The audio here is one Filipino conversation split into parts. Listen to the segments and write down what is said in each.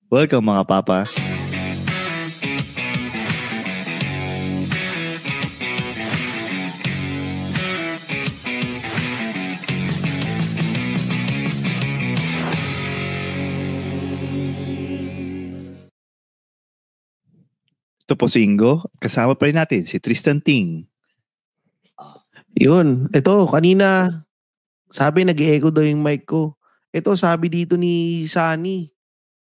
Welcome mga papa. Ito po si Ingo. Kasama pa rin natin si Tristan Ting. Yun. Ito, kanina, sabi nag-echo daw yung mic ko. Ito, sabi dito ni Sunny,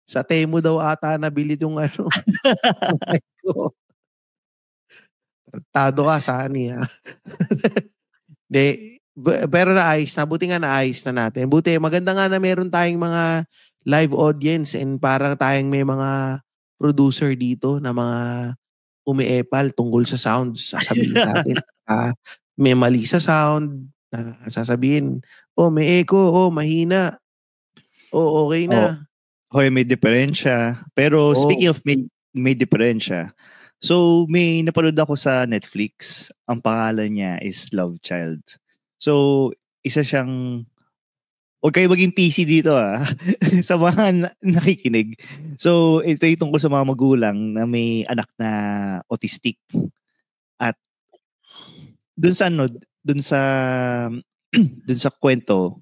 sa Temu daw ata nabilit yung mic ko. Tado ka, Sunny, ha? Pero naayos na. Buti nga naayos na natin. Buti, maganda nga na meron tayong mga live audience and parang tayong may mga producer dito na mga umiepal tungkol sa sounds. Sasabihin sa atin, may mali sa sound, sasabihin, may echo, mahina. Okay na. Hoy, may diferensya. Pero speaking of may diferensya, so may napanood ako sa Netflix. Ang pangalan niya is Love Child. So, isa siyang, huwag kayo maging PC dito sa mga nakikinig. So, ito yung tungkol sa mga magulang na may anak na autistic. At dun sa kwento,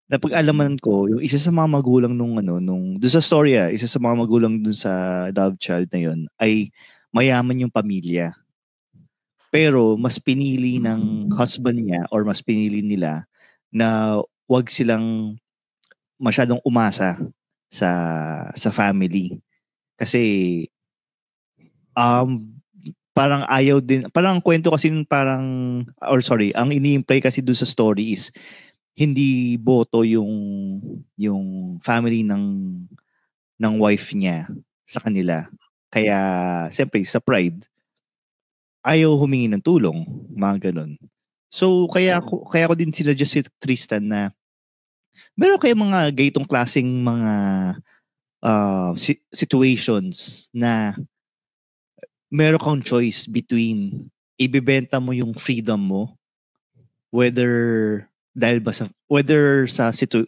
napag-alaman ko, yung isa sa mga magulang dun sa story, isa sa mga magulang dun sa Love Child na yun, ay mayaman yung pamilya. Pero mas pinili ng husband niya or mas pinili nila na wag silang masyadong umasa sa family. Kasi parang ayaw din, parang ang kwento kasi ang ini-imply kasi doon sa story is hindi boto yung family ng wife niya sa kanila. Kaya siyempre sa pride ayaw humingi ng tulong, mga ganun. So kaya ko din sinuggest si Tristan na meron kayong mga gaytong klaseng mga situations na meron kang choice between ibebenta mo yung freedom mo, whether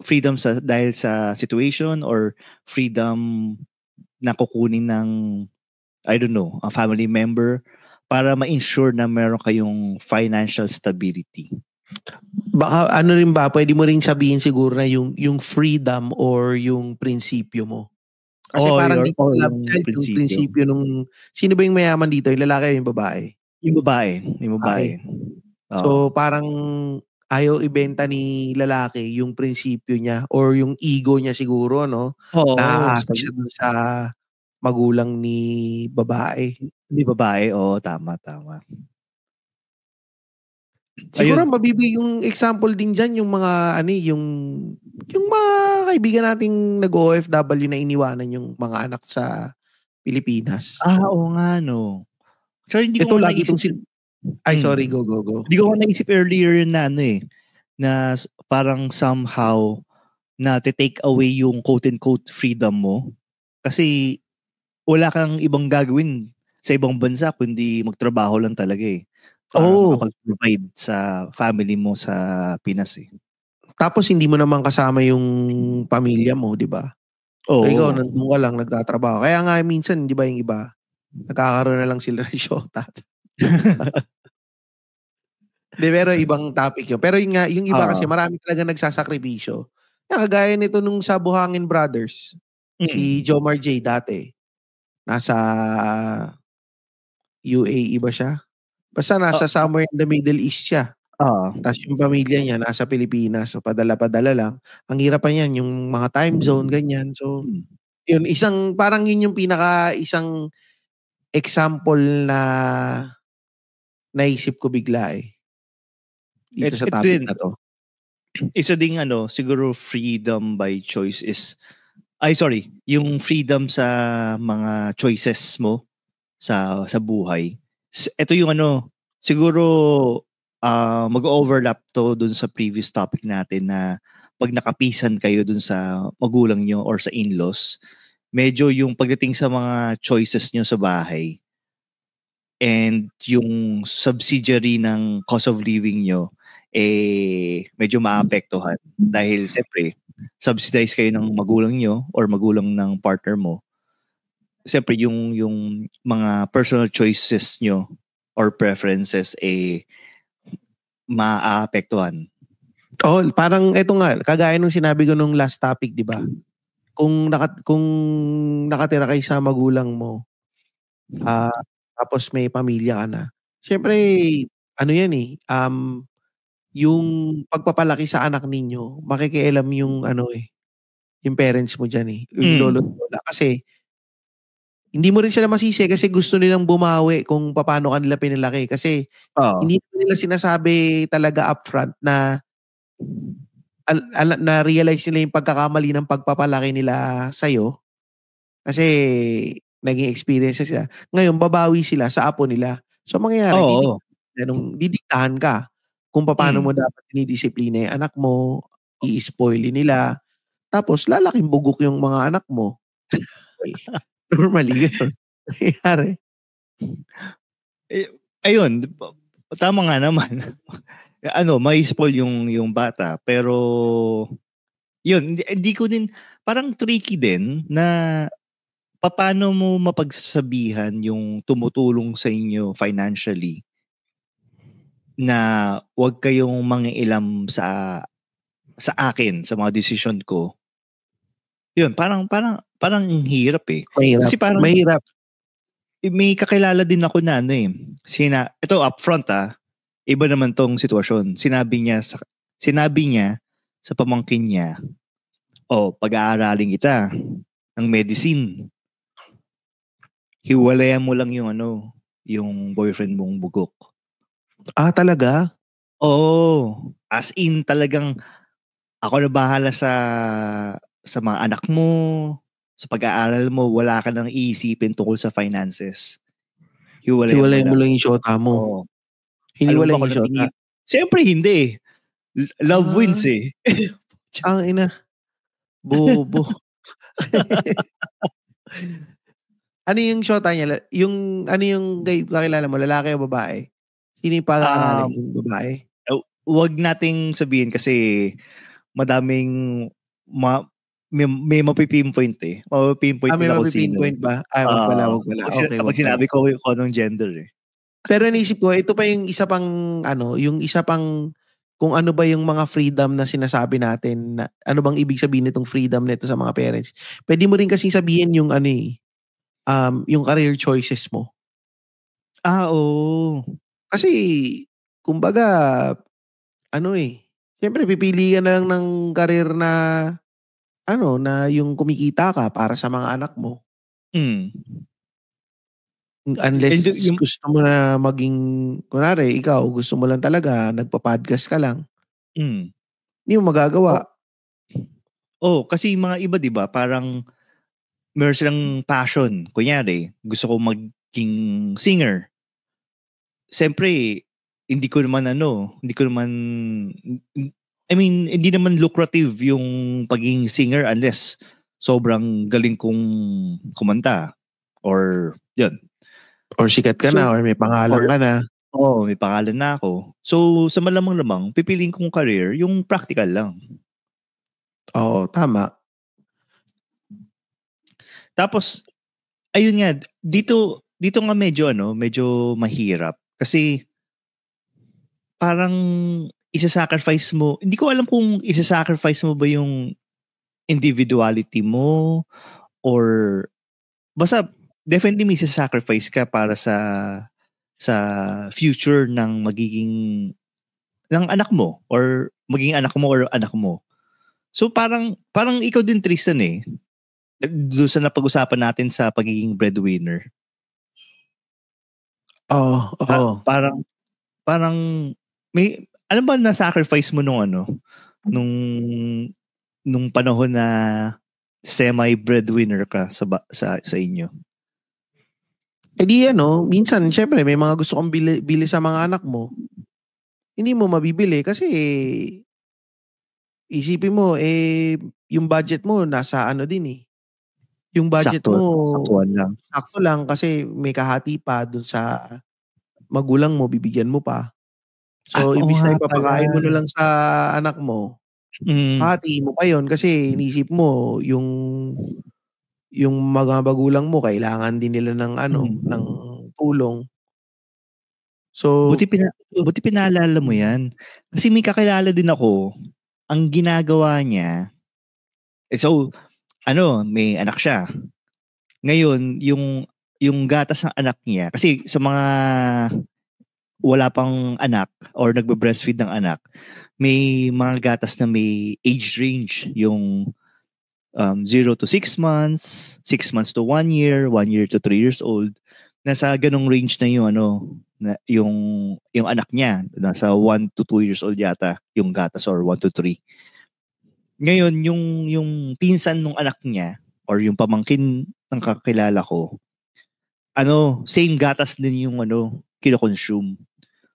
freedom dahil sa situation or freedom na kukunin ng I don't know, a family member para ma-ensure na meron kayong financial stability. Baka rin ba, pwede mo rin sabihin siguro na yung freedom or yung prinsipyo mo. Kasi parang dito yung prinsipyo nung, sino ba yung mayaman dito? Yung lalaki o yung babae? Yung babae. So parang ayaw ibenta ni lalaki yung prinsipyo niya or yung ego niya siguro, no? Naaasa siya dun sa magulang ni babae. Ni babae, tama. Siguro mabibigay yung example din dyan yung mga yung mga kaibigan nating nag-OFW na iniwanan yung mga anak sa Pilipinas. Oo nga, no. Actually, hindi ko lagi itong sorry, go. Hindi ko naisip earlier na na parang somehow na take away yung quote-unquote freedom mo. Kasi wala kang ibang gagawin sa ibang bansa kundi magtrabaho lang talaga para makapag-provide sa family mo sa Pinas Tapos hindi mo naman kasama yung pamilya mo, di ba? Ikaw, nandun ka lang, nagtatrabaho. Kaya nga minsan, di ba yung iba, nagkakaroon na lang sila ng shota. Pero ibang topic yun. Pero yung iba kasi marami talaga nagsasakripisyo. Kagaya nito nung sa Buhangin Brothers, si Jomar J dati, nasa UAE ba siya? Basta nasa somewhere in the Middle East siya. Tapos yung pamilya niya nasa Pilipinas. So padala-padala lang. Ang hirap pa niyan, yung mga time zone, ganyan. So, yun, parang yun yung isang example na naisip ko bigla dito sa topic na to. Isa ding siguro freedom by choice is yung freedom sa mga choices mo sa buhay. Ito yung siguro mag-overlap to dun sa previous topic natin na pag nakapisan kayo dun sa magulang nyo or sa in-laws, medyo yung pagdating sa mga choices nyo sa bahay and yung subsidiary ng cost of living nyo medyo maapektuhan dahil siyempre subsidize kayo ng magulang nyo or magulang ng partner mo. siyempre yung mga personal choices nyo or preferences maaapektuhan. Oh, parang eto nga, kagaya nung sinabi ko nung last topic, 'di ba? Kung nakatira kayo sa magulang mo, tapos may pamilya ka na. Siyempre ano 'yan yung pagpapalaki sa anak ninyo, makikialam yung yung parents mo diyan yung lolo't lola. Kasi hindi mo rin sila masisi kasi gusto nilang bumawi kung papaano kanila pinalaki. Kasi hindi nila sinasabi talaga upfront na na-realize nila yung pagkakamali ng pagpapalaki nila sa'yo. Kasi naging experience sila. Ngayon, babawi sila sa apo nila. So, mangyayari, didiktahan ka kung paano mo dapat dinidisiplina yung anak mo, i-spoil nila, tapos lalaking bugok yung mga anak mo. Normally, gano'n. Nangyayari. Ayun, tama nga naman. May spoil yung bata, pero yun, hindi ko din, parang tricky din na paano mo mapagsasabihan yung tumutulong sa inyo financially na wag kayong mangialam sa akin, sa mga decision ko. Yun, parang hirap eh. Mahirap. Kasi parang Mahirap. may kakilala din ako na ito upfront iba naman tong sitwasyon. Sinabi niya sa pamangkin niya, pag-aaralin kita ng medicine. Hiwalayan mo lang yung boyfriend mong bugok. Talaga? Oo. As in talagang ako na bahala sa mga anak mo, sa pag-aaral mo, wala ka nang iisipin tungkol sa finances. Hiwalayan mo lang yung shota mo. Oo. Hiniwalay yung shota. Siyempre hindi. Love wins eh. Ang ina. Bobo. Ano yung shota niya? Ano yung kakilala mo? Lalaki o babae? Sino yung pag-aaralin? Yung babae? Huwag nating sabihin kasi madaming may mapipinpoint eh. Mapipinpoint may nila kung sino. mapipinpoint ba? Wag pala. Okay, kapag sinabi ko kung anong gender eh. Pero naisip ko, ito pa yung isa pang kung ano ba yung mga freedom na sinasabi natin, na ano bang ibig sabihin nitong freedom nito sa mga parents. Pwede mo rin kasi sabihin yung yung career choices mo. Oo. Kasi, kumbaga, siyempre pipili ka na lang ng career na, na yung kumikita ka para sa mga anak mo. Unless gusto mo na maging, kunwari, ikaw, gusto mo lang talaga, nagpa-podcast ka lang. Hindi mo magagawa. Kasi mga iba, di ba, parang meron silang passion. Kunyari, gusto ko maging singer. Siyempre, hindi naman lucrative yung pagiging singer unless sobrang galing kong kumanta. Or, yun. Or sikat ka na, or may pangalan ka na. Oo, may pangalan na ako. So, sa malamang-lamang, pipiliin kong career, yung practical lang. Oo, tama. Tapos, ayun nga, dito nga medyo mahirap. Kasi, parang isa-sacrifice mo, hindi ko alam kung isa-sacrifice mo ba yung individuality mo or basta definitely may isa-sacrifice ka para sa future ng ng anak mo or maging anak mo or anak mo. So parang ikaw din, Tristan doon sa napag-usapan natin sa pagiging breadwinner. Parang may ano ba na sacrifice mo nung panahon na semi-breadwinner ka sa inyo? Minsan syempre may mga gusto kong bili sa mga anak mo. Hindi mo mabibili kasi isipin mo yung budget mo nasa din Yung budget mo sakto lang kasi may kahati pa dun sa magulang mo, bibigyan mo pa. So ibig na ipapakain mo na lang sa anak mo, hati mo pa yon kasi iniisip mo yung yung mga magulang mo kailangan din nila ng ng tulong. So, Buti pinaalala mo yan. Kasi may kakilala din ako, ang ginagawa niya, may anak siya. Ngayon, yung gatas ng anak niya, kasi sa mga wala pang anak or nagbe-breastfeed ng anak, may mga gatas na may age range. Yung 0 to 6 months, 6 months to 1 year, 1 year to 3 years old. Nasa ganong range na yung yung anak niya. Nasa 1 to 2 years old yata yung gatas, or 1 to 3. Ngayon, yung pinsan ng anak niya or yung pamangkin ng kakilala ko, same gatas din yung kino-consume.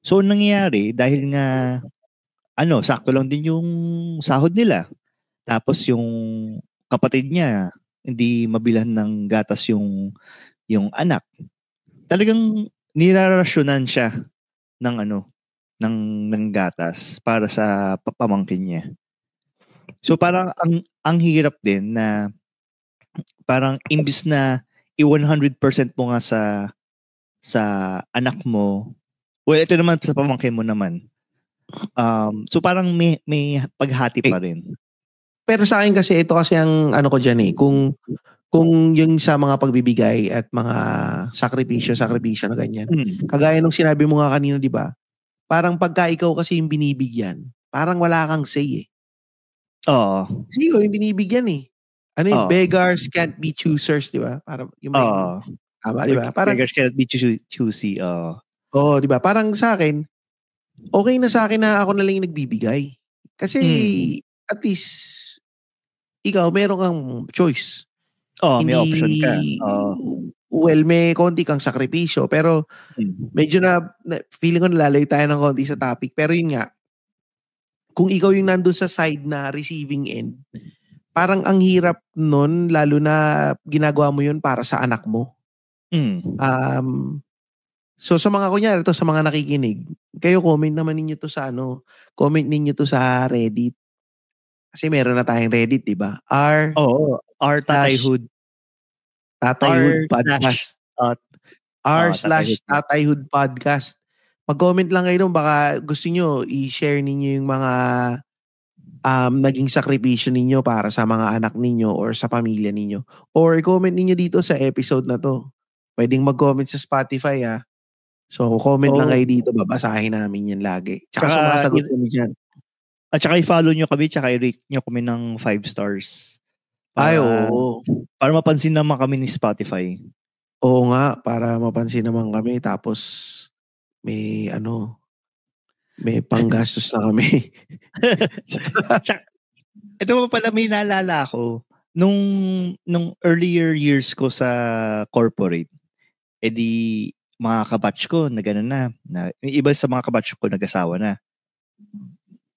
So, nangyayari, dahil nga, sakto lang din yung sahod nila. Tapos yung kapatid niya, hindi mabilhan ng gatas yung anak. Talagang nirarasyonan siya ng ng gatas para sa pamangkin niya. So parang ang hirap din na parang imbis na i-100% mo nga sa anak mo. Well, ito naman sa pamangkin mo naman. So parang may paghati pa rin. Pero sa akin kasi ito kasi ang ko diyan kung yung sa mga pagbibigay at mga sakripisyo na ganyan. Kagaya nung sinabi mo nga kanina, 'di ba? Parang pagka ikaw kasi yung binibigyan, parang wala kang say Oo. Kasi ikaw yung binibigyan beggars can't be choosers, 'di ba? Para yung may tama, 'di ba? Parang beggars cannot be choosy. Oo, 'di ba? Parang sa akin, okay na sa akin na ako na lang yung nagbibigay. Kasi at least ikaw meron kang choice. May option ka. Well, may konti kang sakripisyo, pero medyo na feeling ko nalalayo tayo ng konti sa topic. Pero yun nga, kung ikaw yung nandun sa side na receiving end, parang ang hirap nun, lalo na ginagawa mo yun para sa anak mo. So sa mga kunyari to, sa mga nakikinig, kayo comment naman ninyo to sa comment ninyo to sa Reddit. Kasi meron na tayong Reddit, 'di ba? R Tatayhood. Tatayhood Podcast. R/Tatayhood Podcast. Mag-comment lang kayo doon, baka gusto nyo i-share ninyo yung mga naging sakripisyo ninyo para sa mga anak ninyo or sa pamilya ninyo. Or i-comment ninyo dito sa episode na to. Pwedeng mag-comment sa Spotify So comment lang kayo dito, babasahin namin yan lagi. Tsaka sumasagot kami dyan. At saka i-follow nyo kami, tsaka i-rate nyo kami ng 5 stars. Para mapansin naman kami ni Spotify. Oo nga, para mapansin naman kami. Tapos may may panggastos na kami. Ito pa pala, may naalala ako. Nung earlier years ko sa corporate, edi mga kabatch ko na gano'n na iba sa mga kabatch ko nag-asawa na.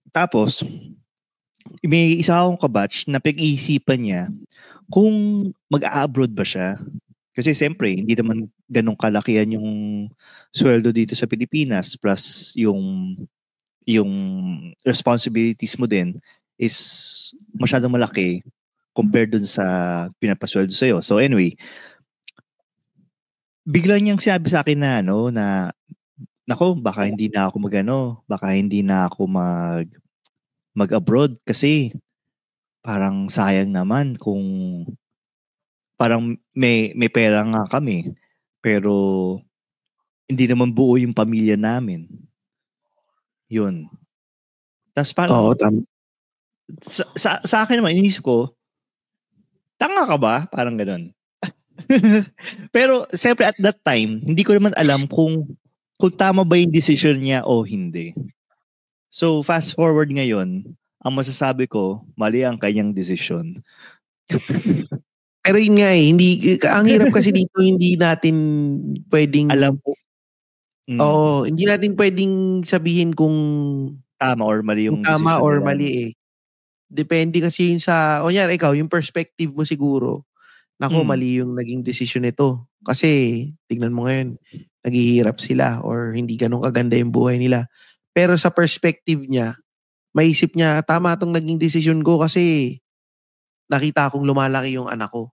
Tapos, may isa akong kabatch na pag-iisipan niya kung mag-a-abroad ba siya. Kasi siyempre, hindi naman ganun kalakihan yung sweldo dito sa Pilipinas, plus yung responsibilities mo din is masyadong malaki compared dun sa pinapasweldo sa'yo. So anyway, bigla niyang sinabi sa akin na baka hindi na ako mag-abroad kasi parang sayang naman kung parang may pera nga kami pero hindi naman buo yung pamilya namin. Yun. Tapos parang sa akin naman, iniisip ko, tanga ka ba? Parang ganun. Pero siyempre at that time, hindi ko naman alam kung tama ba yung decision niya o hindi. So fast forward ngayon, ang masasabi ko, mali ang kanyang decision. Pero yun nga ang hirap kasi dito, hindi natin pwedeng alam po. Oo, hindi natin pwedeng sabihin kung tama or mali yung decision tama or mali Depende kasi yun sa, kunyari ikaw, yung perspective mo siguro, mali yung naging desisyon nito. Kasi, tignan mo ngayon, naghihirap sila or hindi ganun kaganda yung buhay nila. Pero sa perspective niya, maisip niya, tama itong naging desisyon ko kasi nakita kong lumalaki yung anak ko.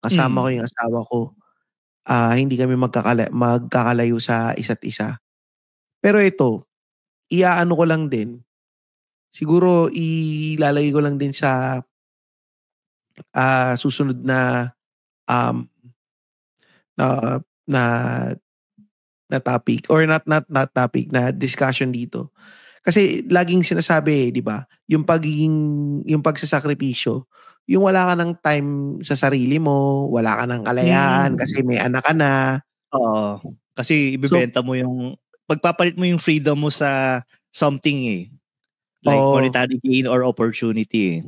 kasama ko yung asawa ko, hindi kami magkakalayo sa isa't isa. Pero ito, iaano ko lang din, siguro ilalagay ko lang din sa susunod na um, na na na topic or not topic na discussion dito. Kasi laging sinasabi, 'di ba? Yung pagsasakripisyo, yung wala ka ng time sa sarili mo, wala ka ng kalayaan kasi may anak ka na. Oo. Kasi So, ibebenta mo yung pagpapalit mo yung freedom mo sa something like monetary gain or opportunity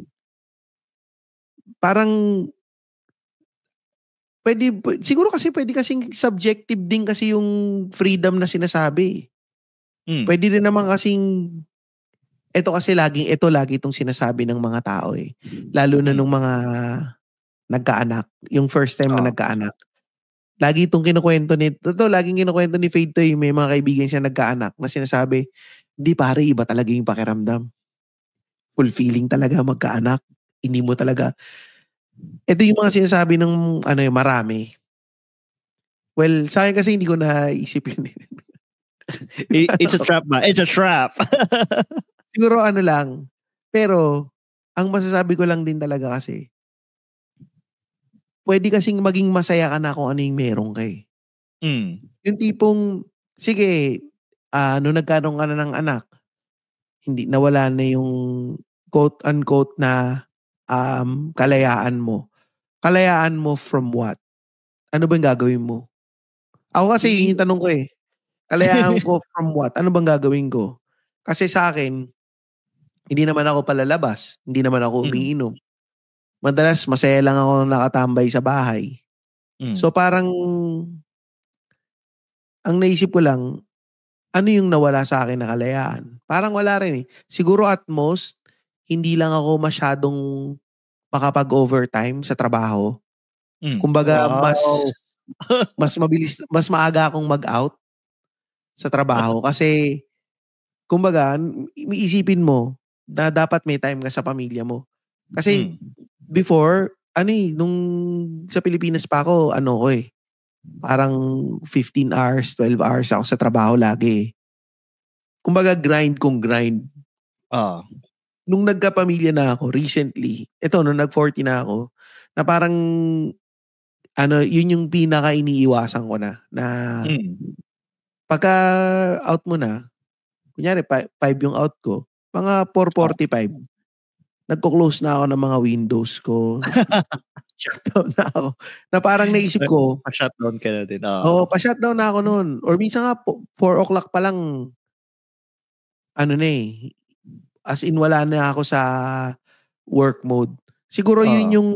parang siguro kasi pwede kasing subjective din kasi yung freedom na sinasabi. Pwede rin naman kasing ito lagi itong sinasabi ng mga tao lalo na nung mga nagkaanak, yung first time na nagkaanak. Lagi itong laging kinukwento ni Fade to may mga kaibigan siya nagkaanak na sinasabi, hindi pare, iba talaga yung pakiramdam. Fulfilling talaga magkaanak. Hindi mo talaga, ito yung mga sinasabi ng marami. Well, sa akin kasi hindi ko naisip yun. It's a trap ba? It's a trap. Siguro lang. Pero, ang masasabi ko lang din talaga kasi, pwede kasing maging masaya ka na kung ano yung meron ka Yung tipong, sige, nung nagkaroon ka na ng anak, hindi, nawala na yung quote-unquote na kalayaan mo. Kalayaan mo from what? Ano bang gagawin mo? Ako kasi yun yung tanong ko Kalayaan ko from what? Ano bang gagawin ko? Kasi sa akin, hindi naman ako palalabas. Hindi naman ako umiinom. Madalas, masaya lang ako nakatambay sa bahay. So parang, ang naisip ko lang, ano yung nawala sa akin na kalayaan? Parang wala rin Siguro at most, hindi lang ako masyadong makapag-overtime sa trabaho. Kumbaga, mas mabilis, mas maaga akong mag-out sa trabaho kasi kumbaga, iisipin mo na dapat may time ka sa pamilya mo. Kasi before, nung sa Pilipinas pa ako, parang 15 hours, 12 hours ako sa trabaho lagi. Kumbaga, grind kong grind. Nung nagkapamilya na ako, recently, nung nag-40 na ako, na parang, yun yung pinaka iniiwasan ko na pagka out mo na, kunyari 5 yung out ko, mga 4:45, nagko-close na ako ng mga windows ko. Shutdown na ako. Na parang naisip ko, pa-shutdown ka na din. Oo, pa-shutdown na ako noon. Or minsan nga 4 o'clock pa lang, as in wala na ako sa work mode. Siguro yun yung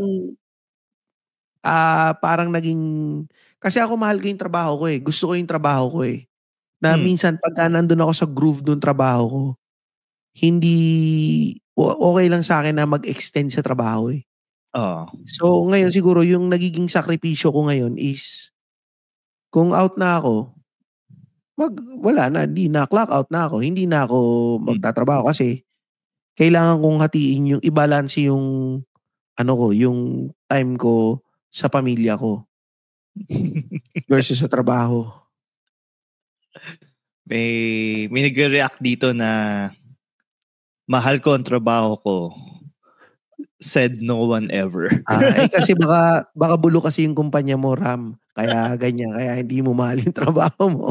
parang naging, kasi ako mahal ko yung trabaho ko Gusto ko yung trabaho ko Na minsan pagka nandun ako sa groove dun trabaho ko, hindi okay lang sa akin na mag-extend sa trabaho So ngayon siguro yung nagiging sakripisyo ko ngayon is, kung out na ako, wala na, hindi na, clock out na ako. Hindi na ako magtatrabaho kasi kailangan kong hatiin yung i-balance yung yung time ko sa pamilya ko versus sa trabaho. May nagre-react dito na mahal ko ang trabaho ko. Said no one ever. Kasi baka bulo kasi yung kumpanya mo, Ram. Kaya ganyan, kaya hindi mo mahal yung trabaho mo.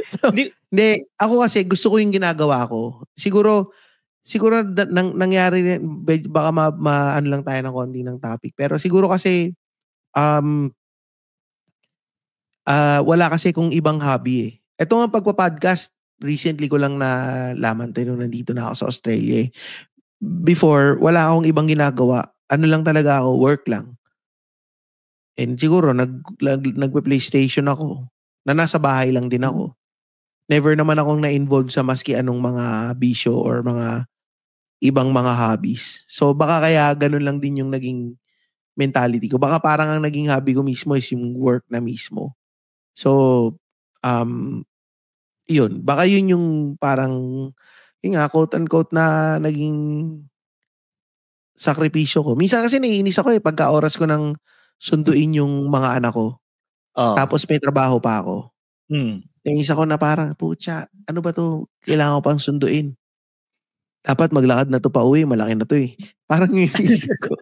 So, hindi, ako kasi gusto ko yung ginagawa ko. Siguro nangyari, baka ano lang tayo ng konti ng topic. Pero siguro kasi wala kasi kung ibang hobby Ito nga pagpa-podcast, recently ko lang nalaman nung nandito na ako sa Australia Before, wala akong ibang ginagawa. Ano lang talaga ako, work lang. And siguro, nagpe-PlayStation ako, na nasa bahay lang din ako. Never naman akong na-involve sa maski anong mga bisyo or mga ibang mga hobbies. So, baka kaya ganun lang din yung naging mentality ko. Baka parang ang naging hobby ko mismo is yung work na mismo. So, yun. Baka yun yung parang, yun nga, quote-unquote na naging sakripisyo ko. Minsan kasi naiinis ako pagka oras ko ng sunduin yung mga anak ko. Tapos may trabaho pa ako. Yung isa ko na parang, putya, ano ba to? Kailangan ko pang sunduin. Dapat maglakad na to pa uwi, malaki na to eh. Parang yung isip ko.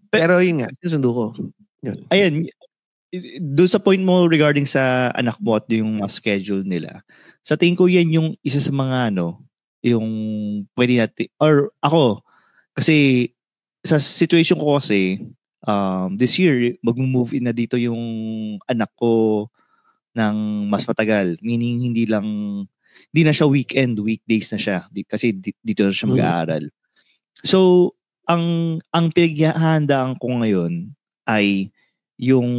Pero yun nga, susundo ko. Yun. Ayan, doon sa point mo regarding sa anak mo at yung schedule nila, sa tingin ko yan yung isa sa mga yung pwede natin, or ako, kasi sa situation ko kasi, this year, mag-move in na dito yung anak ko ng mas matagal. Meaning, hindi na siya weekend, weekdays na siya. Kasi dito na siya mag-aaral. So, ang pinaghahandaan ko ngayon ay yung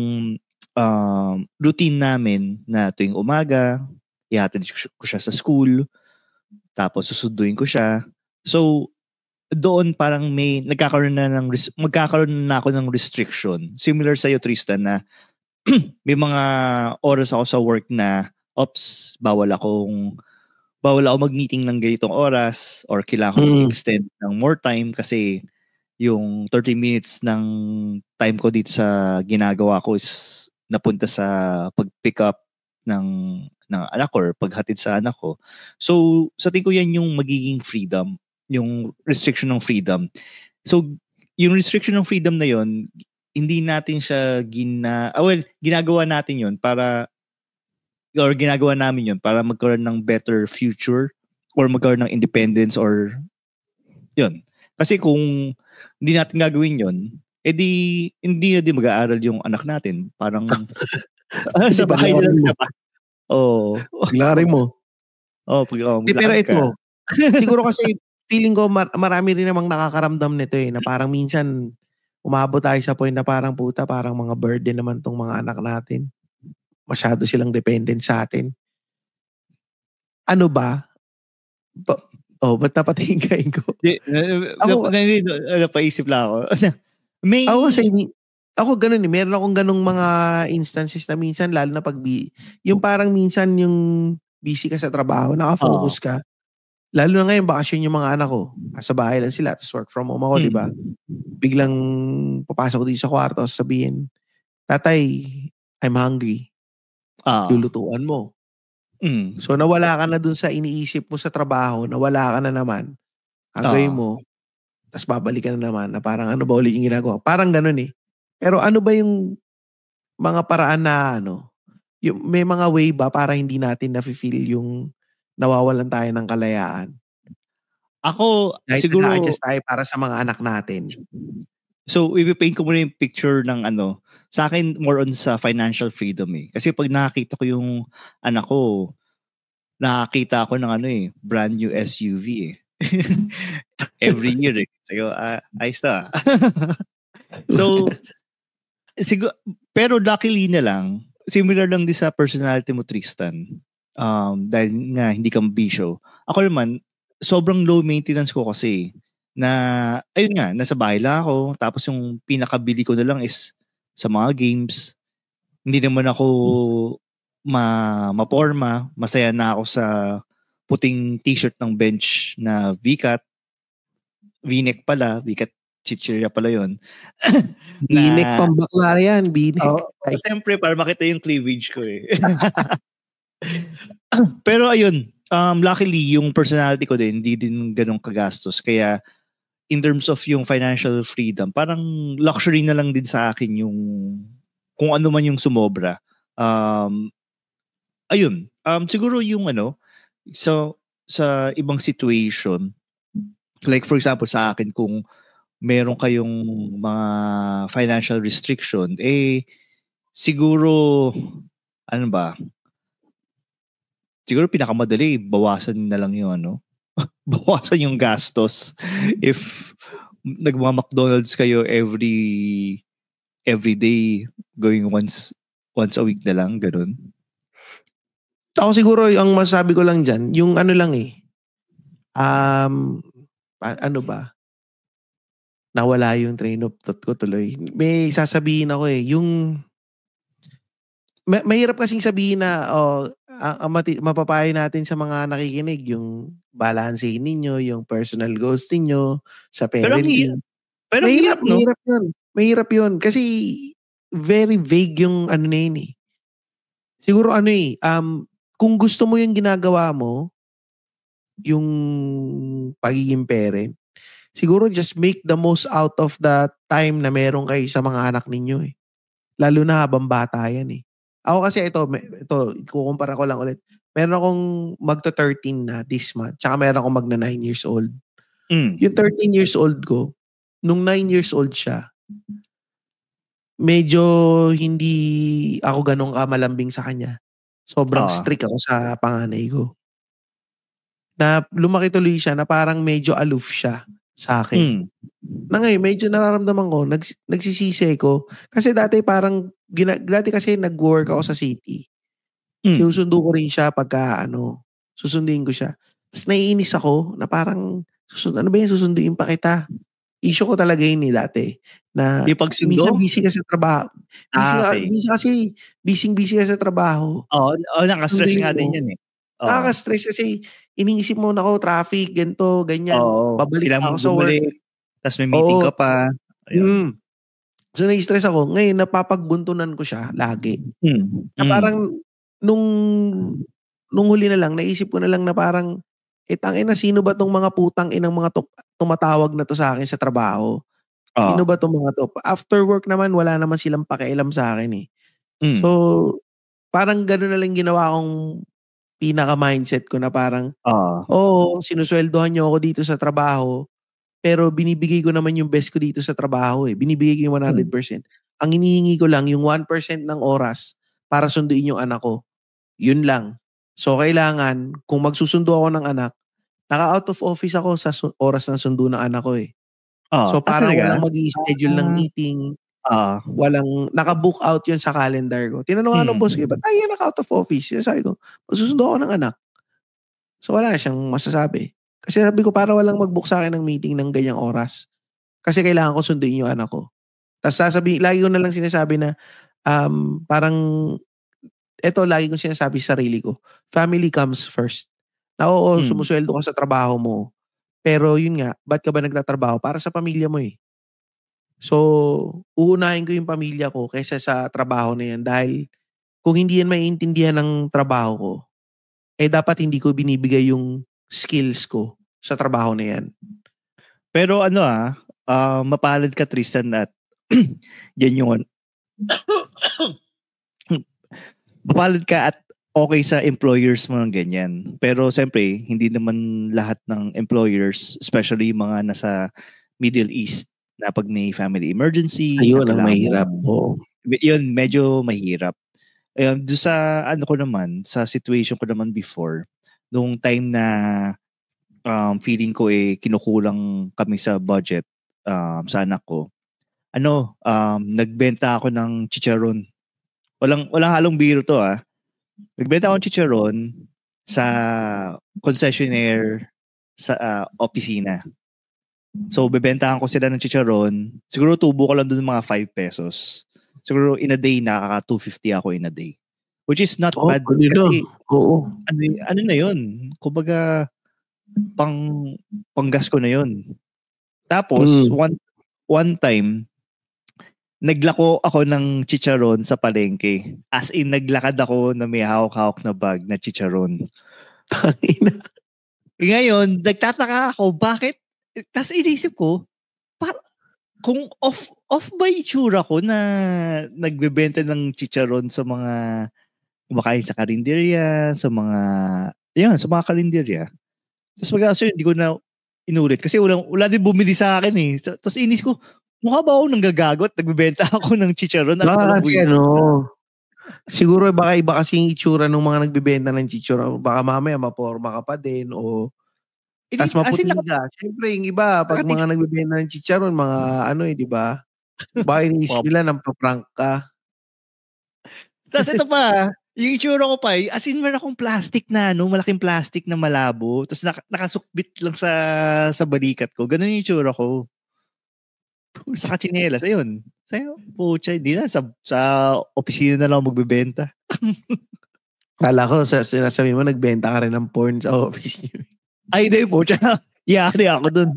routine namin na tuwing umaga, ihatid ko siya sa school, tapos susunduin ko siya. So, doon parang magkakaroon na ako ng restriction. Similar sa iyo, Tristan, na may mga oras ako sa work na, bawal ako mag-meeting ng ganitong oras or kailangan ko mag-extend ng more time kasi yung 30 minutes ng time ko dito sa ginagawa ko is napunta sa pag-pick up ng anak ko or paghatid sa anak ko. So, sa tingin ko yan yung magiging freedom, yung restriction ng freedom. So, yung restriction ng freedom na yon, hindi natin siya ginagawa natin yon ginagawa namin yun para magkaroon ng better future or magkaroon ng independence or yun. Kasi kung hindi natin gagawin yun, edi hindi na din mag-aaral yung anak natin. Parang sa bahay na lang pa. Paglari mo. Pero ito, siguro kasi feeling ko marami rin namang nakakaramdam nito eh, na parang minsan umabot tayo sa point na parang parang mga burden naman tong mga anak natin. Masyado silang dependent sa atin. Ano ba? Ba't napatingin ko? Napaisip lang ako. Ako ganun eh. Meron akong ganung mga instances na minsan, lalo na yung parang minsan yung busy ka sa trabaho, nakafocus ka. Lalo na ngayon, bakasyon yung mga anak ko. Sa bahay lang sila, tapos work from home ako, di ba? Biglang papasok ko dito sa kwarto, sabihin, tatay, I'm hungry. Lulutuan mo. So nawala ka na dun sa iniisip mo sa trabaho, nawala ka na naman. Gagawin mo, tapos babalik ka na naman na parang ano ba ulit yung ginagawa. Parang ganun eh. Pero ano ba yung mga paraan na yung may mga way ba para hindi natin na-feel yung nawawalan tayo ng kalayaan? Ako, kahit siguro nag-adjust tayo para sa mga anak natin. So, i-paint ko muna yung picture ng sa akin, more on sa financial freedom eh. Kasi pag nakakita ko yung anak ko, nakakita ako ng brand new SUV eh. Every year eh. So, ayos na. So, pero luckily na lang, similar lang din sa personality mo, Tristan. Dahil nga, hindi ka mabisyo. Ako naman, sobrang low maintenance ko kasi na, ayun nga, nasa bahay lang ako. Tapos yung pinakabili ko na lang is sa mga games. Hindi naman ako maporma. Masaya na ako sa puting t-shirt ng bench na V-cut. V-neck pala. V-cut chichirya pala yun. V-neck pambakla yan. V-neck. Siyempre, para makita yung cleavage ko eh. Pero ayun, luckily, yung personality ko din, hindi din ganun kagastos. Kaya, in terms of yung financial freedom, parang luxury na lang din sa akin yung kung ano man yung sumobra. Ayun, siguro yung sa ibang situation, like for example sa akin, kung meron kayong mga financial restriction, siguro, siguro pinakamadali, bawasan na lang yung bawasan yung gastos. If nagma-McDonald's kayo every day, going once a week na lang, ganun. Ako siguro, ang masasabi ko lang dyan, yung lang eh, nawala yung train of thought ko tuloy. May sasabihin ako eh, yung mahirap kasing sabihin na mapapayo natin sa mga nakikinig yung balancehin ninyo, yung personal goals ninyo sa parenting. Pero hirap, no? Mahirap yun. Kasi very vague yung ano na yun eh. Siguro kung gusto mo yung ginagawa mo, yung pagiging parent, siguro just make the most out of the time na meron kayo sa mga anak ninyo eh. Lalo na habang bata yan eh. Ako kasi ito, kukumpara ko lang ulit. Meron akong magto-13 na this month. Tsaka meron akong magna 9 years old. Yung 13 years old ko, nung 9 years old siya, medyo hindi ako ganun kamalambing sa kanya. Sobrang strict ako sa panganay ko. Na lumaki tuloy siya na parang medyo aloof siya sa akin. Na ngayon, medyo nararamdaman ko, nagsisisi ko. Kasi dati parang, dati kasi nag-work ako sa city. Sinusundo ko rin siya pagka susundin ko siya. Tapos naiinis ako na parang, ano ba yun, susunduin pa kita. Issue ko talaga yun dati. Na minsan busy ka sa trabaho. Busy ka sa trabaho. Nakastress nga din yun eh. Nakaka-stress kasi iniisip mo na ako, traffic, ganito, ganyan. Babalik ako sa work. Tapos may meeting ka pa. So, na-stress ako. Ngayon, napapagbuntunan ko siya lagi. Na parang, nung huli na lang, naisip ko na lang na parang, tangina, sino ba tong mga putang inang mga tumatawag na to sa akin sa trabaho? Sino ba tong mga to? After work naman, wala naman silang pakialam sa akin eh. So, parang gano'n na lang ginawa kong pinaka-mindset ko na parang, sinusweldohan niyo ako dito sa trabaho, pero binibigay ko naman yung best ko dito sa trabaho eh. Binibigay ko yung 100%. Ang hinihingi ko lang yung 1% ng oras para sunduin yung anak ko. Yun lang. So, kailangan, kung magsusundo ako ng anak, naka-out of office ako sa oras ng sundo ng anak ko eh. So, parang walang mag-i-schedule ng meeting. Walang, naka-book out yun sa calendar ko. Tinanong ng boss ko, ba't naka-out of office? Sabi ko, magsusundo ako ng anak. So, wala na siyang masasabi. Kasi sabi ko, para walang mag-book sa akin ng meeting ng ganyang oras. Kasi kailangan ko sunduin yung anak ko. Tapos lagi ko na lang sinasabi na, parang, lagi kong sinasabi sa sarili ko, family comes first. Na sumusweldo ka sa trabaho mo. Pero yun nga, ba't ka ba nagtatrabaho? Para sa pamilya mo eh. So, uunahin ko yung pamilya ko kaysa sa trabaho na yan. Dahil, kung hindi yan maiintindihan ng trabaho ko, dapat hindi ko binibigay yung skills ko sa trabaho na yan. Pero mapalad ka, Tristan, at yan yung mapalad ka at okay sa employers mo ng ganyan. Pero siyempre, hindi naman lahat ng employers, especially mga nasa Middle East, na pag may family emergency. Ayun, ang mahirap. Yun, medyo mahirap. Doon sa sa situation ko naman before, nung time na feeling ko kinukulang kami sa budget sa anak ko, nagbenta ako ng chicharon. Walang halong biro to Nagbenta ako ng chicharon sa concessionaire sa opisina. So, bebentahan ko sila ng chicharon. Siguro tubo ko lang doon mga 5 pesos. Siguro in a day, nakaka 250 ako in a day. Which is not bad. Kasi, ano na yun? Kumbaga, panggas ko na yun. Tapos, one time, naglako ako ng chicharon sa palengke. As in, naglakad ako na may hawak-hawak na bag na chicharon. Ngayon, nagtataka ako, bakit? Tapos inisip ko, kung off ba itsura ko na nagbebenta ng chicharon sa mga kumakain sa karinderya, sa mga karinderya. Tapos hindi ko na inulit kasi wala din bumili sa akin eh. Tapos inis ko, mukha ba ako nanggagago at nagbebenta ako ng chicharon? Siguro baka iba kasi yung itsura ng mga nagbebenta ng chicharon. Baka mamaya maporma ka pa din o tas maputing ka. Siyempre, yung iba, pag mga nagbibenta ng chicharon, mga di ba? Baka iniisip nila nang paprank ka. Tapos ito pa, yung itsura ko pa, as in meron akong plastic na, malaking plastic na malabo. Tapos nakasukbit lang sa balikat ko. Ganun yung itsura ko. Sa kachinelas, ayun. Sa'yo, pucha, hindi na. Sa opisina na lang magbibenta. Kala ko, sinasabi mo, nagbenta ka rin ng porn sa office niyo. Ay, hindi po. Yari ako dun.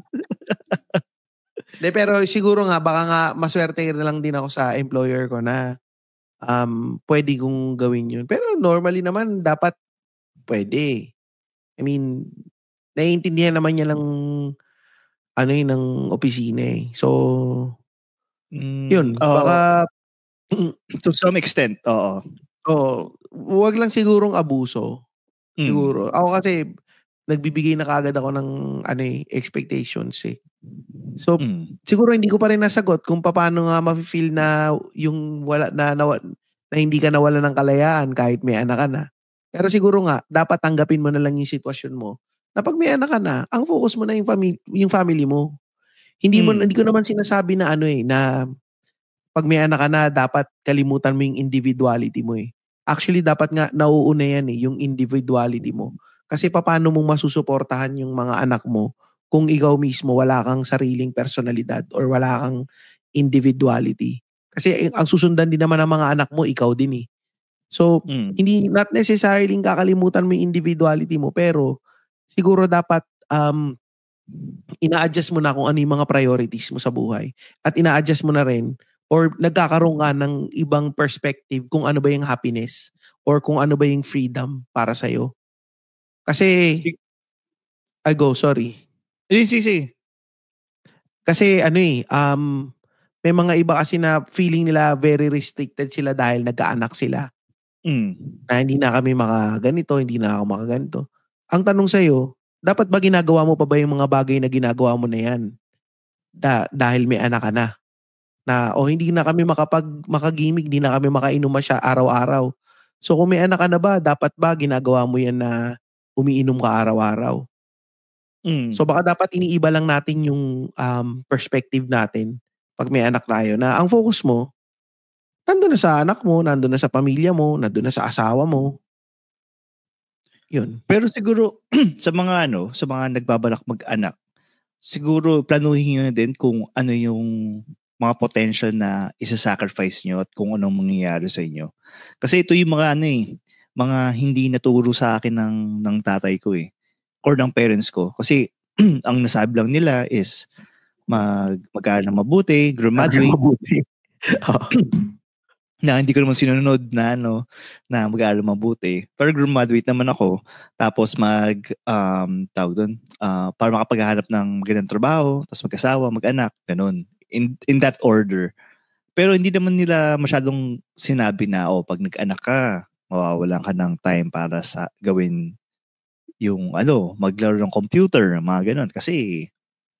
Pero siguro nga, baka nga maswerte na lang din ako sa employer ko na pwede kong gawin yun. Pero normally naman, dapat pwede. I mean, naiintindihan naman niya ng ng opisina eh. So, yun. Baka, to some extent, oo. wag lang sigurong abuso. Siguro. Ako kasi, nagbibigay na kagad ako ng expectations eh. So, siguro hindi ko pa rin nasagot kung paano nga ma-feel na yung na hindi ka nawala ng kalayaan kahit may anak ka na. Pero siguro nga, dapat tanggapin mo na lang yung sitwasyon mo na pag may anak ka na, ang focus mo na yung family mo. Hindi ko naman sinasabi na na pag may anak ka na, dapat kalimutan mo yung individuality mo eh. Actually, dapat nga nauuna yan yung individuality mo. Kasi paano mong masusuportahan yung mga anak mo kung ikaw mismo wala kang sariling personalidad or wala kang individuality. Kasi ang susundan din naman ng mga anak mo, ikaw din eh. So, hindi, not necessarily kakalimutan mo yung individuality mo, pero siguro dapat ina-adjust mo na kung ano yung mga priorities mo sa buhay. At ina-adjust mo na rin or nagkakaroon ka ng ibang perspective kung ano ba yung happiness or kung ano ba yung freedom para sa'yo. Kasi, sorry. Si. Kasi may mga iba kasi na feeling nila very restricted sila dahil nagkaanak sila. Na hindi na kami makaganito, hindi na ako makaganito. Ang tanong sa'yo, dapat ba ginagawa mo pa ba yung mga bagay na ginagawa mo na yan? Dahil may anak ka na. Hindi na kami makagimik, hindi na kami makainom siya araw-araw. So kung may anak ka na ba, dapat ba ginagawa mo yan na umiinom ka araw-araw? So baka dapat iniiba lang natin yung perspective natin pag may anak tayo na ang focus mo, nandun na sa anak mo, nandun na sa pamilya mo, nandun na sa asawa mo. Yun. Pero siguro sa mga nagbabalak mag-anak, siguro planuhin nyo na din kung ano yung mga potential na isa-sacrifice nyo at kung anong mangyayari sa inyo. Kasi ito yung mga mga hindi naturo sa akin ng tatay ko eh, or ng parents ko. Kasi ang nasabi lang nila is mag-aaral na mabuti, graduate. Na hindi ko naman sinunod na na mag-aaral mabuti. Pero graduate naman ako, tapos tawag doon, para makapaghahanap ng magandang trabaho, tapos mag-asawa, mag-anak, ganun. In that order. Pero hindi naman nila masyadong sinabi na pag nag-anak ka, mawawalan ka ng time para sa gawin yung maglaro ng computer, mga ganun. Kasi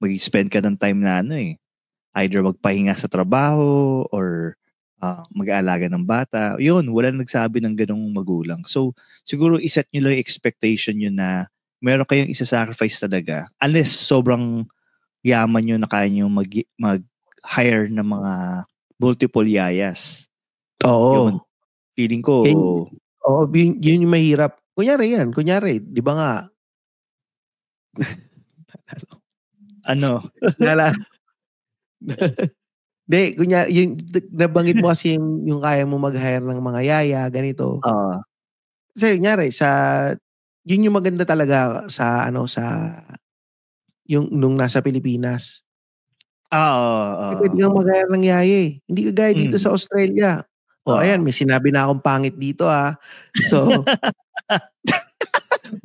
mag-spend ka ng time na either magpahinga sa trabaho or mag-aalaga ng bata. Yun, wala nagsabi ng ganung magulang. So, siguro iset nyo lang yung expectation nyo na meron kayong isa-sacrifice talaga. Unless sobrang yaman nyo na kaya nyo mag-hire ng mga multiple yayas. Oo. Yun. Feeling ko... yun yung mahirap. Kunyari, di ba nga? Ano? Hindi, kunyari, yung nabanggit mo kasi yung kaya mo mag-hire ng mga yaya, ganito. Kasi kunyari, yun yung maganda talaga sa yung nung nasa Pilipinas. Pwede kang mag-hire ng yaya eh. Hindi kagaya dito sa Australia. Ayan, may sinabi na akong pangit dito So,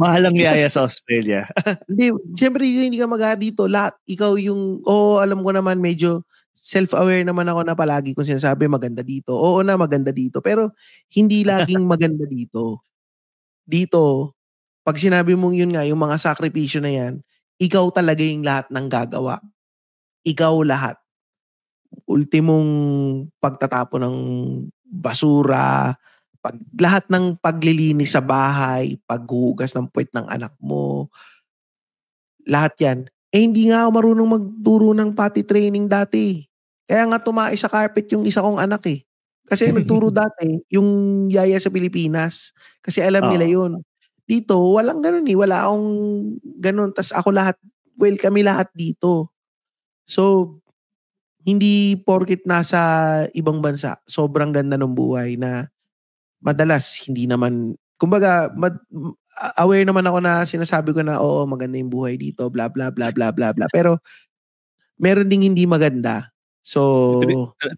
mahal ang yaya sa Australia. Hindi, siyempre hindi ka mag-hire dito. Ikaw yung, alam ko naman medyo self-aware naman ako na palagi kung sinasabi maganda dito. Oo na, maganda dito. Pero hindi laging maganda dito. Dito, pag sinabi mong yun nga, yung mga sakripisyo na yan, ikaw talaga yung lahat ng gagawa. Ikaw lahat. Ultimong pagtatapon ng basura, lahat ng paglilinis sa bahay, paghugas ng puwet ng anak mo, lahat yan. Hindi nga ako marunong magturo ng potty training dati. Kaya nga tumae sa carpet yung isa kong anak eh. Kasi nagturo dati yung yaya sa Pilipinas. Kasi alam nila yun. Dito, walang ganun eh. Wala akong ganun. Tas ako lahat, kami lahat dito. So, hindi porket nasa ibang bansa, sobrang ganda ng buhay na madalas hindi naman, kumbaga, aware naman ako na sinasabi ko na maganda yung buhay dito, bla bla bla bla bla bla. Pero meron ding hindi maganda. So,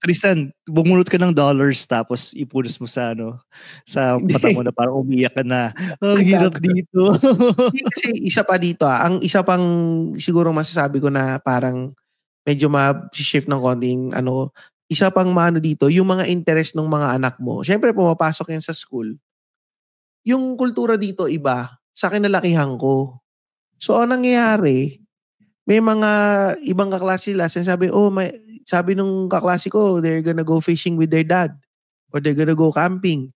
Tristan, bumulot ka ng dollars tapos ipunos mo sa sa mata mo na parang umiyak ka na. Ang hirap dito. Kasi isa pa dito ang isa pang siguro masasabi ko na parang medyo ma-shift ng konting isa pang maano dito, yung mga interest ng mga anak mo. Siyempre pumapasok yan sa school. Yung kultura dito iba sa kinalakihan ko. So, ang nangyayari, may mga ibang kaklase sila, sabi nung kaklase ko, they're gonna go fishing with their dad or they're gonna go camping.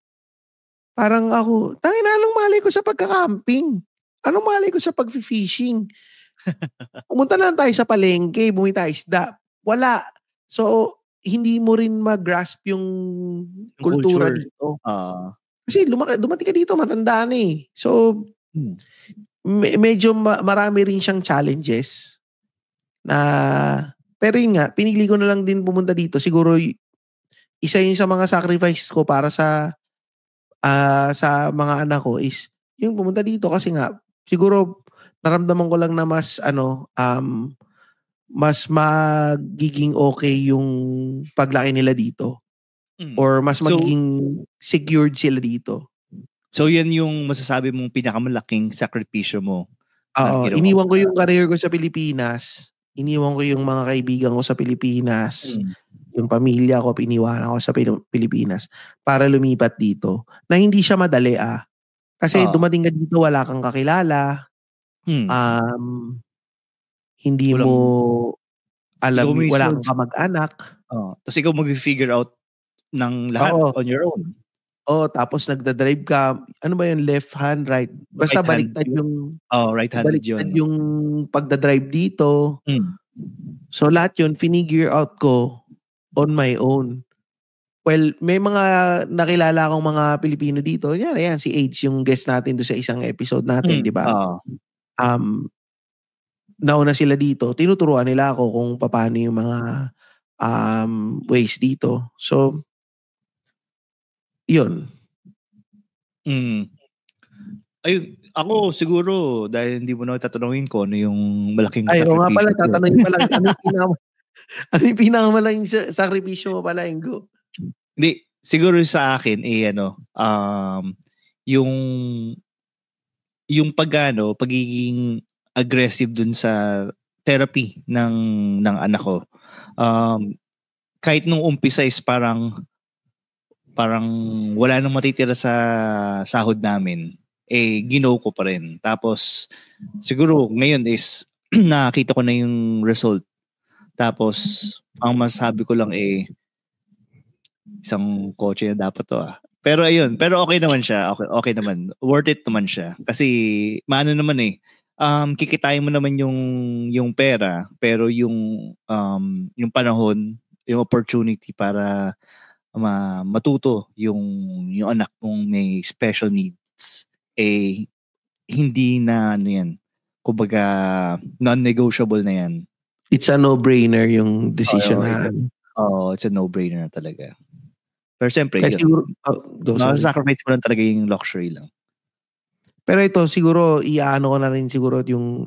Parang ako, anong malay ko sa pagka-camping? Anong malay ko sa pag-fishing? Pumunta na lang tayo sa palengke, bumili tayo isda. Wala. So, hindi mo rin mag-grasp yung kultura dito. Kasi dumating ka dito, matanda na eh. So, medyo marami rin siyang challenges na, pero yun nga, pinili ko na lang din pumunta dito. Siguro, isa yun sa mga sacrifice ko para sa mga anak ko is yung pumunta dito kasi nga, siguro, naramdaman ko lang na mas magiging okay yung paglaki nila dito. Or mas magiging secured sila dito. So, yan yung masasabi mong pinakamalaking sakripisyo mo. Oo, iniwan ko yung career ko sa Pilipinas. Iniwan ko yung mga kaibigan ko sa Pilipinas. Yung pamilya ko, iniwanan ko sa Pilipinas para lumipat dito. Na hindi siya madali Kasi dumating ka dito, wala kang kakilala. Hindi mo alam, wala kang kamag-anak. Tapos ikaw mag-figure out ng lahat on your own. Tapos nagda-drive ka. Ano ba yun? Left hand, right? Basta baliktad yung right-handed baliktad yung pagda-drive dito. So lahat yun, finigure out ko on my own. Well, may mga nakilala akong mga Pilipino dito. Yan, si AIDS, yung guest natin doon sa isang episode natin, di ba? Nauna sila dito. Tinuturuan nila ako kung paano yung mga ways dito. So, yun. Ayun, ako siguro, dahil hindi mo na tatanungin ko ano yung malaking sakripisyo. Ay, nga pala, tatanungin pala. Ano yung pinakamalaking sakripisyo mo pala, Ingo? Hindi, siguro sa akin, yung pagiging aggressive dun sa therapy ng anak ko. Kahit nung umpisa is parang wala nang matitira sa sahod namin, ginaw ko pa rin. Tapos, siguro ngayon is nakita ko na yung result. Tapos, ang masasabi ko lang isang kotse na dapat to Pero ayun, pero okay naman siya. Okay naman. Worth it naman siya. Kasi, maano naman kikitain mo naman yung pera, pero yung panahon, yung opportunity para matuto yung anak mong may special needs hindi na yan, kumbaga non-negotiable na yan. It's a no-brainer yung decision na it's a no-brainer na talaga. Pero siyempre sacrifice mo lang talaga yung luxury lang. Pero ito siguro iano ko na rin siguro yung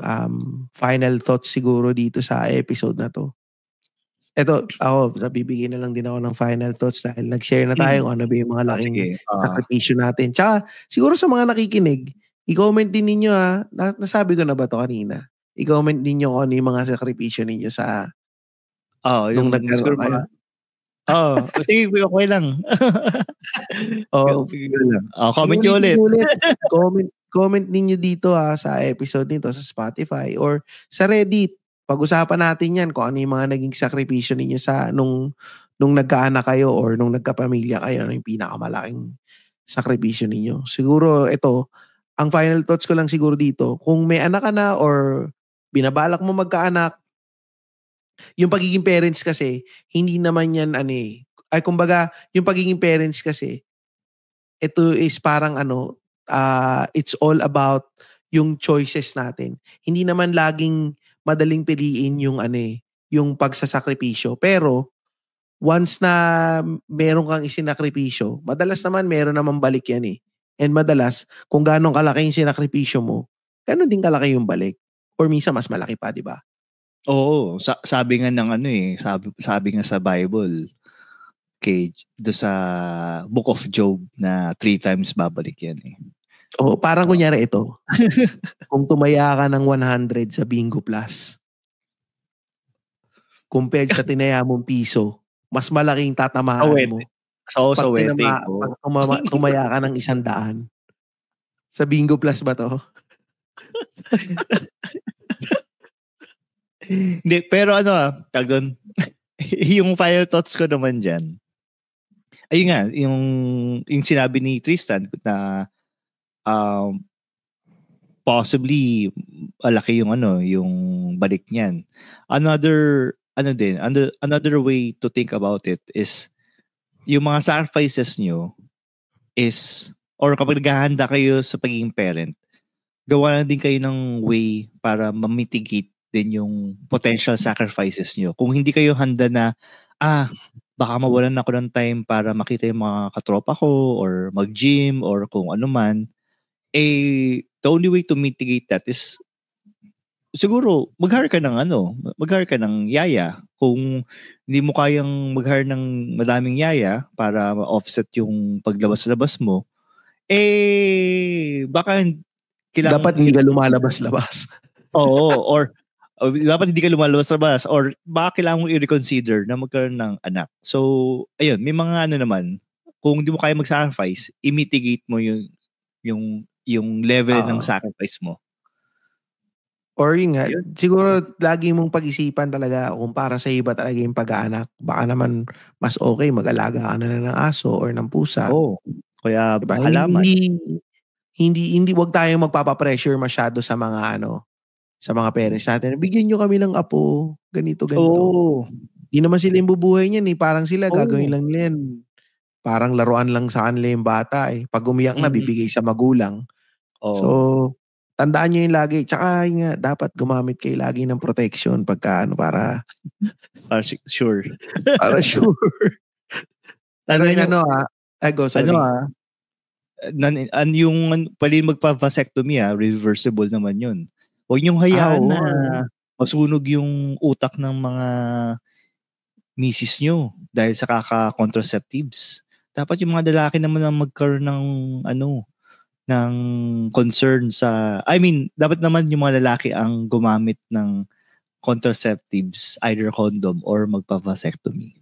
final thoughts siguro dito sa episode na to. Ito, ako, bibigyan na lang din ako ng final thoughts dahil nag-share na tayo kung ano ba yung mga laking sakripisyo natin. Tsaka, siguro sa mga nakikinig, i-comment din ninyo nasabi ko na ba to kanina? I-comment ninyo kung ano yung mga sakripisyo ninyo sa nung nagkaroon kayo. Sige, okay lang. Comment nyo ulit. Comment ninyo dito sa episode nito sa Spotify or sa Reddit. Pag-usapan natin yan kung ano yung mga naging sakripisyo ninyo nung nagkaanak kayo or nung nagkapamilya kayo, ano yung pinakamalaking sakripisyo ninyo. Siguro ito, ang final thoughts ko lang siguro dito, kung may anak ka na or binabalak mo magkaanak, yung pagiging parents kasi, hindi naman yan kumbaga, yung pagiging parents kasi, ito is parang it's all about yung choices natin. Hindi naman laging madaling piliin yung pagsasakripisyo. Pero, once na meron kang isinakripisyo, madalas naman meron naman balik yan And madalas, kung gano'ng kalaki yung sinakripisyo mo, gano'n din kalaki yung balik. Or minsan mas malaki pa, di ba? Oo, sabi nga ng ano eh, sabi nga sa Bible, do sa Book of Job na 3 times babalik yan eh. O parang kunyari ito, kung tumaya ka ng 100 sa Bingo Plus, compared sa tinaya mong piso, mas malaking tatamaan mo. Sa wete. Pag tumaya ka ng 100. Sa Bingo Plus ba to? Hindi, pero tagon. Yung final thoughts ko naman dyan. Ayun nga, yung sinabi ni Tristan na possibly malaki yung balik niyan. Another way to think about it is yung mga sacrifices nyo is, or kapag naghahanda kayo sa pagiging parent, gawa na din kayo ng way para ma-mitigate din yung potential sacrifices nyo. Kung hindi kayo handa na, baka mawalan ako ng time para makita yung mga katropa ko or mag-gym or kung ano man, the only way to mitigate that is siguro mag-hire ka ng yaya. Kung hindi mo kayang mag-hire ng madaming yaya para ma-offset yung paglabas-labas mo, baka dapat hindi ka lumalabas-labas. Oo, or dapat hindi ka lumalabas-labas, or baka kailangan mong i-reconsider na magkaroon ng anak. So, ayun, may mga naman, kung hindi mo kaya mag-sacrifice, i-mitigate mo yung level ng sacrifice mo. Or yun nga, siguro lagi mong pag-isipan talaga kung para sa iba talaga yung pag-aanak. Baka naman mas okay mag-alaga ka na lang ng aso or ng pusa. Oo. Kaya diba? halaman. Hindi wag tayong magpapa-pressure masyado sa mga sa mga parents natin. Bigyan nyo kami ng apo, ganito. Oo. Hindi naman sila yung bubuhay niyan eh. Parang sila gagawin lang nila yan. Parang laruan lang sa kanila yung bata eh. Pag umiyak na, bibigay sa magulang. Oo. So, tandaan nyo yung lagi. Tsaka nga, dapat gumamit kayo lagi ng protection pagka para sure. Para sure. Pero go, sorry. Yung pwede magpa-vasectomy reversible naman yun. Huwag niyong hayaan na masunog yung utak ng mga misis nyo dahil sa kaka-contraceptives. Dapat yung mga lalaki naman ang magkaroon ng concern dapat naman yung mga lalaki ang gumamit ng contraceptives, either condom or magpa-vasectomy.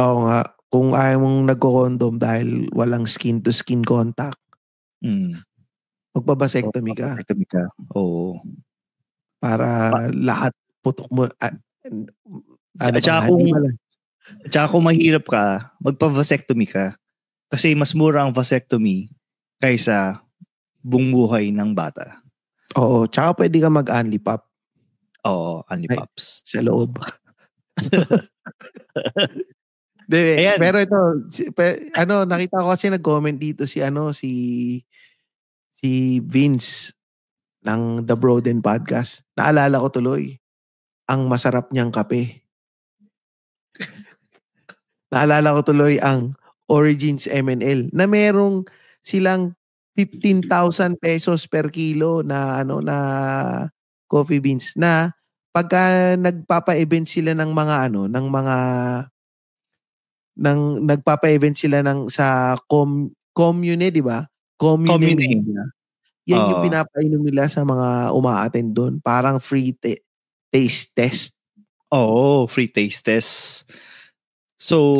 Oo nga. Kung ayaw mong nagko-condom dahil walang skin-to-skin contact, magpa-vasectomy ka. Oo. Para lahat putok mo. Tsaka kung mahirap ka, magpa-vasectomy ka. Kasi mas mura ang vasectomy kaysa buong buhay ng bata. Oo. Tsaka pwede ka mag-unlipop. Oo, unlipops. Sa loob. Pero ito, nakita ko kasi nag-comment dito si Vince ng The Broden Podcast. Naalala ko tuloy ang masarap niyang kape. Naalala ko tuloy ang Origins MNL na merong silang 15,000 pesos per kilo na na coffee beans na pagka nagpapa-event sila ng mga nagpapa-event sila sa commune, di ba? Commune media. Yan yung pinapainom nila sa mga uma-attend doon. Parang free taste test. Oo, free taste test. So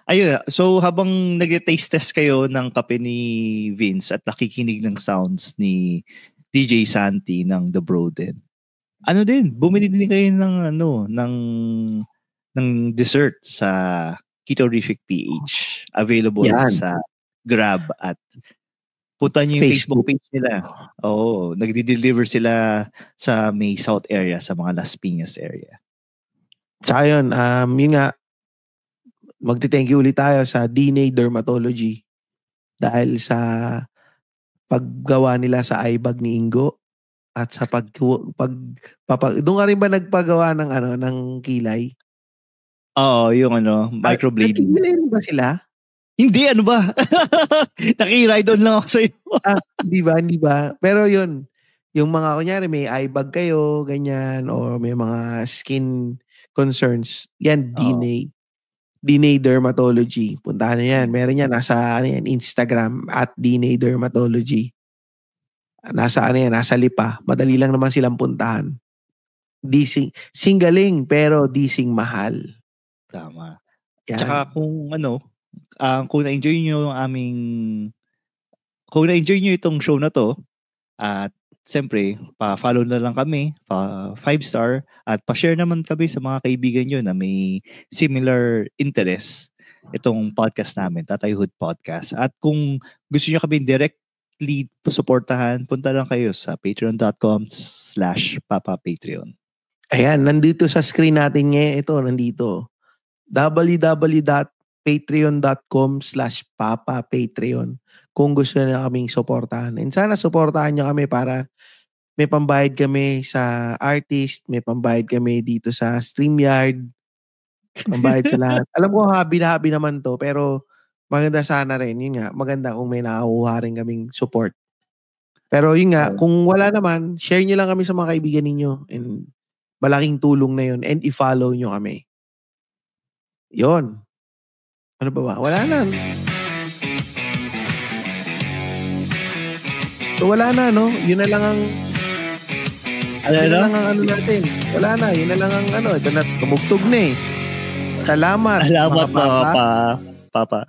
ayun. So habang nag-taste test kayo ng kape ni Vince at nakikinig ng sounds ni DJ Santi ng The Broden, bumili din kayo ng dessert sa Ketorific PH. Available sa Grab at punta niyo yung Facebook page nila. Oo, nagdi-deliver sila sa may South area, sa mga Las Piñas area. Tsaka yun, yun nga, magti-thank you ulit tayo sa DNA Dermatology dahil sa paggawa nila sa eyebag ni Ingo at sa doon ka rin ba nagpagawa ng kilay? Oo, yung microblading. Nagkikilay ba sila? Hindi, ano ba? Naki-ride on lang ako sa'yo. Hindi ba? Pero yun, Yung mga, kunyari, may eye bag kayo, ganyan, o may mga skin concerns, yan, DNA. DNA Dermatology. Puntahan na yan. Meron yan, nasa Instagram, @DNA Dermatology. Nasa Lipa. Madali lang naman silang puntahan. Singgaling, pero dising mahal. Tama. Yan. Tsaka kung kung na-enjoy nyo kung na-enjoy nyo itong show na to, at siyempre, pa-follow na lang kami, 5-star, at pa-share naman kami sa mga kaibigan nyo na may similar interest itong podcast namin, Tatayhood Podcast. At kung gusto nyo kami directly supportahan, punta lang kayo sa patreon.com/papapatreon. Ayan, nandito sa screen natin ngayon, ito, nandito. www.patreon.com/papapatreon kung gusto na kaming suportahan. And sana suportahan nyo kami para may pambayad kami sa artist, may pambayad kami dito sa StreamYard, pambayad sa lahat. Alam ko, hobby na hobby naman to, pero maganda sana rin. Yun nga, maganda kung may nakakuha rin kaming support. Pero yun nga, kung wala naman, share nyo lang kami sa mga kaibigan ninyo. And malaking tulong na yun. And i-follow nyo kami. Yun. Ano ba? Wala na. So wala na, no? Yun na lang ang natin. Wala na. Yun na lang ang ito na, tumugtog na eh. Salamat mga papa.